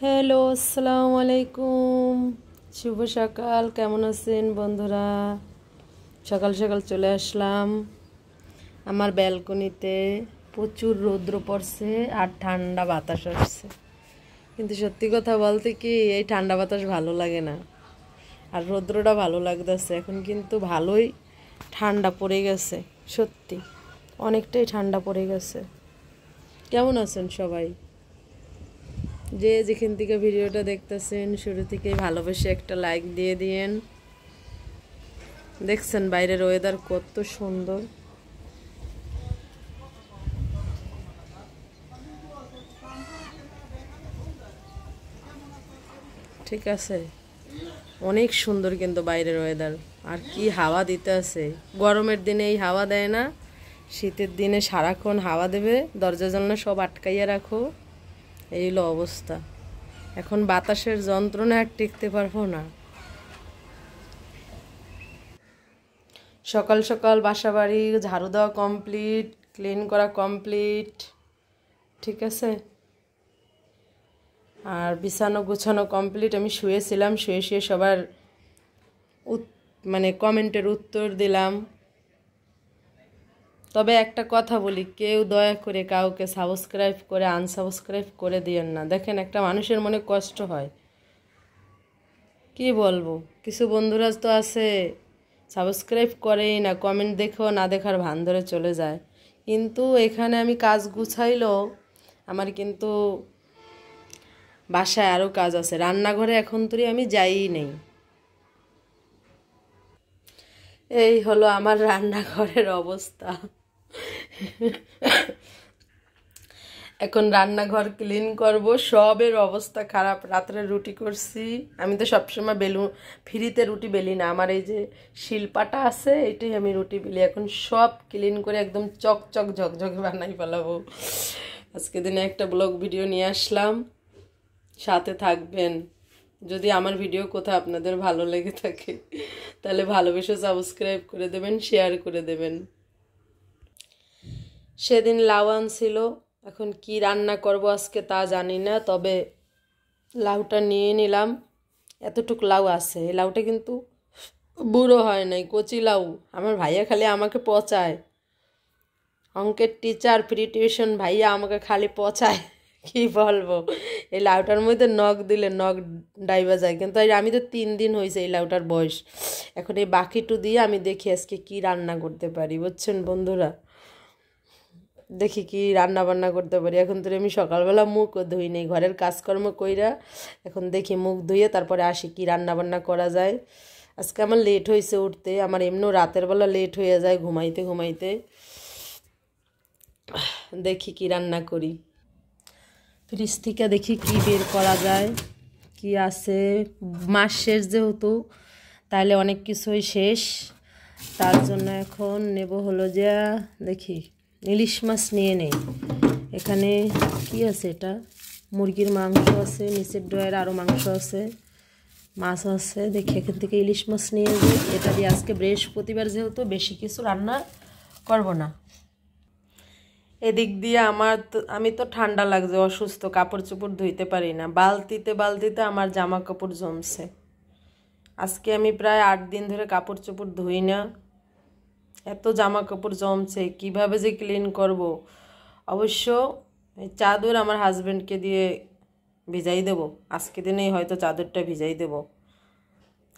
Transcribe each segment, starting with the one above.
Hello, আসসালামু আলাইকুম। শুভ সকাল। কেমন আছেন বন্ধুরা? সকাল সকাল চলে আসলাম আমার ব্যালকনিতে। প্রচুর রৌদ্র পড়ছে আর ঠান্ডা বাতাস আসছে, কিন্তু সত্যি কথা বলতে কি এই ঠান্ডা বাতাস ভালো লাগে না, আর রৌদ্রটা ভালো লাগতেছে। এখন কিন্তু ভালোই ঠান্ডা পড়ে গেছে, সত্যি অনেকটাই ঠান্ডা পড়ে গেছে। কেমন আছেন সবাই? যে যেখান থেকে ভিডিওটা দেখতেছেন শুরু থেকেই ভালোবেসে একটা লাইক দিয়ে দিয়েন। দেখছেন বাইরের ওয়েদার কত সুন্দর। ঠিক আছে, অনেক সুন্দর কিন্তু বাইরের ওয়েদার। আর কি হাওয়া দিতে আছে! গরমের দিনে এই হাওয়া দেয় না, শীতের দিনে সারাক্ষণ হাওয়া দেবে। দরজা জানলা সব আটকাইয়া রাখো, এই হলো অবস্থা। এখন বাতাসের যন্ত্রণা আর টিকতে পারবো না। সকাল সকাল বাসা বাড়ি ঝাড়ু দেওয়া কমপ্লিট, ক্লিন করা কমপ্লিট, ঠিক আছে। আর বিছানো গুছানো কমপ্লিট। আমি শুয়েছিলাম, শুয়ে শুয়ে সবার কমেন্টের উত্তর দিলাম। তবে একটা কথা বলি, কেউ দয়া করে কাউকে সাবস্ক্রাইব করে আনসাবস্ক্রাইব করে দিয়েন না। দেখেন, একটা মানুষের মনে কষ্ট হয়। কি বলবো, কিছু বন্ধুরা তো আছে সাবস্ক্রাইব করেই না, কমেন্ট দেখেও না দেখার ভান ধরে চলে যায়। কিন্তু এখানে আমি কাজ গুছাইলেও আমার কিন্তু বাসায় আরও কাজ আছে। রান্নাঘরে এখন তুই আমি যাইই নেই। এই হলো আমার রান্নাঘরের অবস্থা। এখন রান্নাঘর ক্লিন করব, সবের অবস্থা খারাপ। রাত্রে রুটি করছি। আমি তো সবসময় ফ্রিতে রুটি বেলি না, আমার এই যে শিলপাটা আছে এটাই আমি রুটি বেলি। এখন সব ক্লিন করে একদম চকচক ঝকঝকে বানাই ফেলাবো। আজকে দিনে একটা ব্লগ ভিডিও নিয়ে আসলাম, সাথে থাকবেন। যদি আমার ভিডিও কোথাও আপনাদের ভালো লেগে থাকে তাহলে ভালোবেসে সাবস্ক্রাইব করে দেবেন, শেয়ার করে দেবেন। সেদিন লাউ আনছিল, এখন কি রান্না করব আজকে তা জানি না। তবে লাউটা নিয়ে নিলাম। এতটুকু লাউ আছে, এই লাউটা কিন্তু বুড়ো হয় নাই, কচি লাউ। আমার ভাইয়া খালি আমাকে পচায়, অঙ্কের টিচার, ফ্রি টিউশন ভাইয়া আমাকে খালি পচায়। কি বলবো, এই লাউটার মধ্যে নখ দিলে নখ ডাইবা যায়। কিন্তু আমি তো 3 দিন হয়েছে এই লাউটার বয়স। এখন এই বাকিটু দিয়ে আমি দেখি আজকে কি রান্না করতে পারি, বুঝছেন বন্ধুরা। দেখি কি রান্না বান্না করতে পারি। এখন তো আমি সকালবেলা মুখ ধুই নেই, ঘরের কাজকর্ম কইরা এখন দেখি মুখ ধুয়ে তারপরে আসি কি রান্না বান্না করা যায়। আজকে আমার লেট হয়েছে উঠতে, আমার এমনিও রাতের বেলা লেট হয়ে যায় ঘুমাইতে ঘুমাইতে। দেখি কি রান্না করি, ফ্রিজ থেকে দেখি কি বের করা যায়, কি আছে। মাস শেষ যেহেতু, তাহলে অনেক কিছুই শেষ। তার জন্য এখন নেব হলো যে, দেখি ইলিশ মাছ নিয়ে নেই। এখানে কি আছে, এটা মুরগির মাংস আছে, নিচের ড্রয়ারে আরও মাংস আছে, মাছ আছে। দেখি এখান থেকে ইলিশ মাছ নিয়ে যাই। এটা দিয়ে আজকে বৃহস্পতিবার যেহেতু বেশি কিছু রান্না করব না। এদিক দিয়ে আমি তো ঠান্ডা লাগছে, অসুস্থ, কাপড় চোপড় ধুইতে পারি না। বালতিতে বালতিতে আমার জামা কাপড় জমছে। আজকে আমি প্রায় 8 দিন ধরে কাপড় চোপড় ধুই না, এত জামা কাপড় জমছে, কিভাবে যে ক্লিন করব। অবশ্য এই চাদর আমার হাজব্যান্ডকে দিয়ে ভিজাই দেব, আজকে দিনেই হয়তো চাদরটা ভিজাই দেব,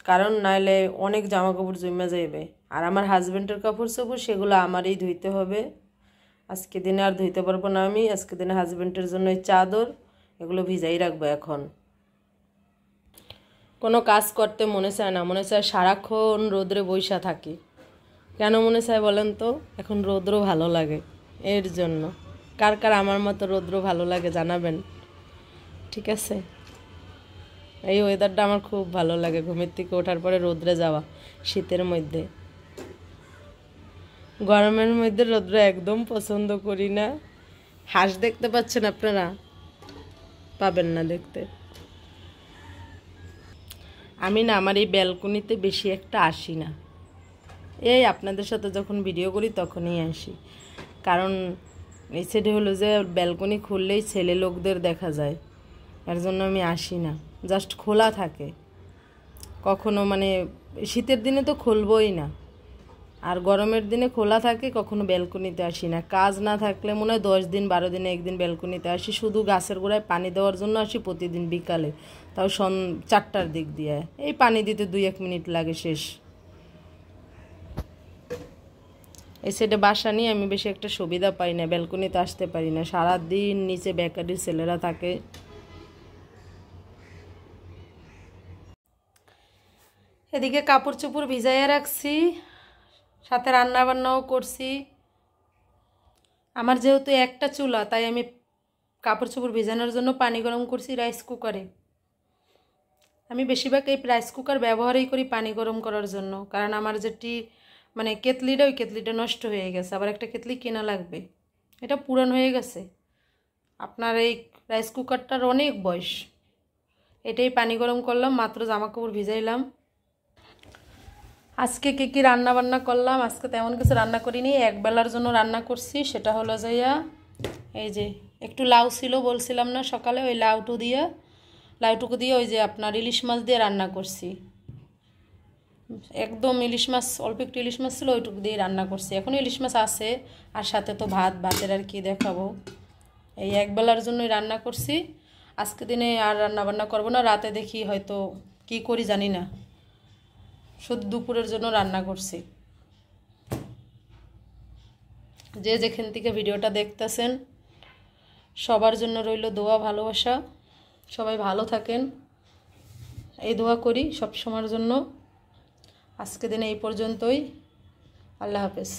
কারণ নাহলে অনেক জামা কাপড় জমে যাইবে। আর আমার হাজব্যান্ডের কাপড় চোপড় সেগুলো আমারই ধুইতে হবে। আজকে দিনে আর ধুইতে পারবো না আমি। আজকে দিনে হাজব্যান্ডের জন্য এই চাদর এগুলো ভিজাই রাখবো। এখন কোনো কাজ করতে মনে চায় না, মনে চায় সারাক্ষণ রোদ্রে বইসা থাকি। কেন মনে চায় বলেন তো? এখন রৌদ্র ভালো লাগে, এর জন্য। কার কার আমার মতো রৌদ্র ভালো লাগে জানাবেন, ঠিক আছে। এই ওয়েদারটা আমার খুব ভালো লাগে, ঘুমের থেকে ওঠার পরে রোদ্রে যাওয়া। শীতের মধ্যে, গরমের মধ্যে রৌদ্র একদম পছন্দ করি না। হাঁস দেখতে পাচ্ছেন আপনারা? পাবেন না দেখতে। আমি না আমার এই ব্যালকনিতে বেশি একটা আসি না, এই আপনাদের সাথে যখন ভিডিও করি তখনই আসি। কারণ এই সাইডে হলো যে ব্যালকনি খুললেই ছেলে লোকদের দেখা যায়, এর জন্য আমি আসি না, জাস্ট খোলা থাকে। কখনো মানে শীতের দিনে তো খুলবই না, আর গরমের দিনে খোলা থাকে। কখনো ব্যালকনিতে আসি না, কাজ না থাকলে মনে হয় 10 দিন 12 দিনে একদিন ব্যালকনিতে আসি। শুধু গাছের গোড়ায় পানি দেওয়ার জন্য আসি প্রতিদিন বিকালে, তাও 4টার দিক দিয়ে। এই পানি দিতে 2-1 মিনিট লাগে, শেষ। এই সাইডে বাসা নিয়ে আমি বেশি একটা সুবিধা পাই না, ব্যালকনিতে আসতে পারি না। সারাদিন নিচে বেকারির ছেলেরা থাকে। এদিকে কাপড় চোপড় ভিজাইয়া রাখছি, সাথে রান্না বান্নাও করছি। আমার যেহেতু একটা চুলা, তাই আমি কাপড় চোপড় ভেজানোর জন্য পানি গরম করছি রাইস কুকারে। আমি বেশিরভাগ এই রাইস কুকার ব্যবহারই করি পানি গরম করার জন্য, কারণ আমার যেটি মানে কেতলিটা, ওই কেতলিটা নষ্ট হয়ে গেছে, আবার একটা কেতলি কেনা লাগবে, এটা পুরান হয়ে গেছে। আপনার এই রাইস কুকারটার অনেক বয়স। এটাই পানি গরম করলাম, মাত্র জামা কাপড় ভিজাইলাম। আজকে কী রান্না বান্না করলাম, আজকে তেমন কিছু রান্না করিনি, একবেলার জন্য রান্না করছি। সেটা হলো যাইয়া এই যে একটু লাউ ছিল বলছিলাম না সকালে, ওই লাউটুকু দিয়ে ওই যে আপনার ইলিশ মাছ দিয়ে রান্না করছি। একদম ইলিশ মাছ, অল্প একটু ইলিশ মাছ ছিল, ওইটুকু দিয়ে রান্না করছি। এখন ইলিশ মাছ আছে, আর সাথে তো ভাতের আর কি দেখাবো। এই একবেলার জন্যই রান্না করছি। আজকে দিনে আর রান্না বান্না করবো না, রাতে দেখি হয়তো কি করি জানি না, শুধু দুপুরের জন্য রান্না করছি। যে যেখান থেকে ভিডিওটা দেখতেছেন সবার জন্য রইল দোয়া, ভালোবাসা। সবাই ভালো থাকেন, এই দোয়া করি সব সময়ের জন্য। আজকে দিনে এই পর্যন্তই। আল্লাহ হাফেজ।